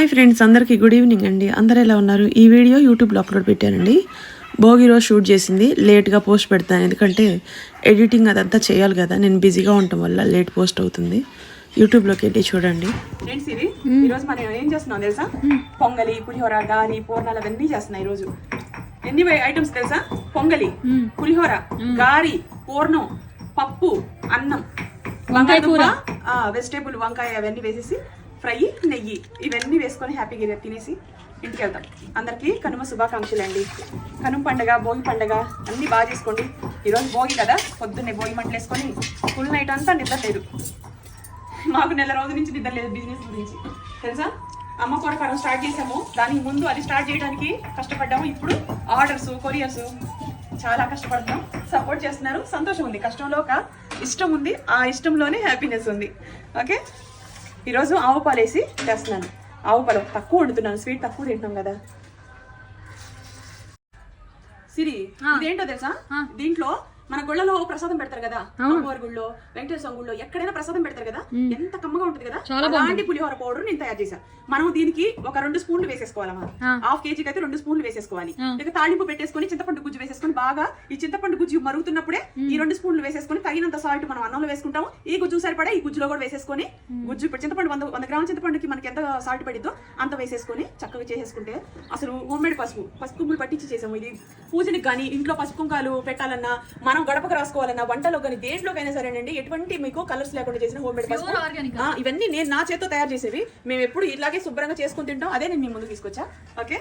Hi friends, అందరికీ good evening అండి. అందరూ ఎలా ఉన్నారు? ఈ వీడియో యూట్యూబ్లో అప్లోడ్ పెట్టానండి. భోగి రోజు షూట్ చేసింది. లేట్గా పోస్ట్ పెడతాను, ఎందుకంటే ఎడిటింగ్ అదంతా చేయాలి కదా. నేను బిజీగా ఉండటం వల్ల లేట్ పోస్ట్ అవుతుంది. యూట్యూబ్లోకి వెళ్ళి చూడండి. ఫ్రెండ్స్, ఇది ఈరోజు మనం ఏం చేస్తున్నాం తెలుసా? పొంగలి, పులిహోర, గారి, పూర్ణాలు అవన్నీ చేస్తున్నాం ఈరోజు. ఎన్ని ఐటమ్స్ తెలుసా? పొంగలి, పులిహోర, గారి, పూర్ణం, పప్పు, అన్నం, వెజిటేబుల్ వంకాయ అవన్నీ వేసేసి ఫ్రై, నెయ్యి ఇవన్నీ వేసుకొని హ్యాపీగా తినేసి ఇంటికి వెళ్తాం. అందరికీ కనుమ శుభాకాంక్షలు అండి. కనుమ పండుగ, భోగి పండుగ అన్నీ బాగా చేసుకోండి. ఈరోజు భోగి కదా, పొద్దున్నే భోగి మంటలు వేసుకొని ఫుల్ నైట్ అంతా నిద్ర లేదు. మాకు నెల రోజుల నుంచి నిద్ర లేదు బిజినెస్ గురించి తెలుసా. అమ్మ కొరకారం స్టార్ట్ చేసాము, దానికి ముందు అది స్టార్ట్ చేయడానికి కష్టపడ్డాము. ఇప్పుడు ఆర్డర్స్, కొరియర్స్ చాలా కష్టపడుతున్నాం. సపోర్ట్ చేస్తున్నారు, సంతోషం ఉంది. కష్టంలో ఒక ఇష్టం ఉంది, ఆ ఇష్టంలోనే హ్యాపీనెస్ ఉంది. ఓకే, ఈరోజు ఆవు పాలు వేసి చేస్తున్నాను. ఆవు పాలు తక్కువ వండుతున్నాను, స్వీట్ తక్కువ తింటున్నాం కదా. సిరి, ఇదేంటో తెలుసా? దీంట్లో మన గుళ్ళలో ప్రసాదం పెడతారు కదా, అమ్మవారి గుళ్ళో, వెంకటేశ్వర గుళ్ళో, ఎక్కడైనా ప్రసాదం పెడతారు కదా, ఎంత కమ్మగా ఉంటుంది కదా. అలాంటి పులిహోర పౌడర్ నేను తయారు చేశాను. మనం దీనికి ఒక 2 స్పూన్లు వేసేసుకోవాలమ్మా. హాఫ్ కేజీకి అయితే 2 స్పూన్లు వేసేసుకోవాలి. ఇక తాళింపు పెట్టేసుకొని చింతపండు గుజ్జు వేసేసుకొని బాగా ఈ చింతపండు గుజ్జు మరుగుతున్నప్పుడే ఈ 2 స్పూన్లు వేసేసుకొని తగినంత సాల్ట్ మనం అన్నంలో వేసుకుంటాము. ఈ గుజ్జు సరిపడా ఈ గుజ్జులో కూడా వేసేసుకొని గుజ్జు ఇప్పుడు చింతపండు 100 గ్రాముల చింతపండుకి మనకి ఎంత సాల్ట్ పడిద్దో అంత వేసేసుకొని చక్కగా చేసేసుకుంటే అసలు హోమ్ మేడ్ పసుపు కుంకులు పట్టించి చేసాము. ఇది పూజనికి కానీ, ఇంట్లో పసుపు కుంకాలు పెట్టాలన్నా, మనం గడపకు రాసుకోవాలన్నా, వంటలో కానీ దేంట్లోకైనా సరేనండి, ఎటువంటి మీకు కలర్స్ లేకుండా చేసిన హోమ్ మేడ్ పసుపు. ఇవన్నీ నేను నా చేతితో తయారు చేసేవి. మేము ఎప్పుడు ఇలాగే శుభ్రంగా చేసుకుని తింటాం. అదే నేను మీ ముందు తీసుకొచ్చా. ఓకే,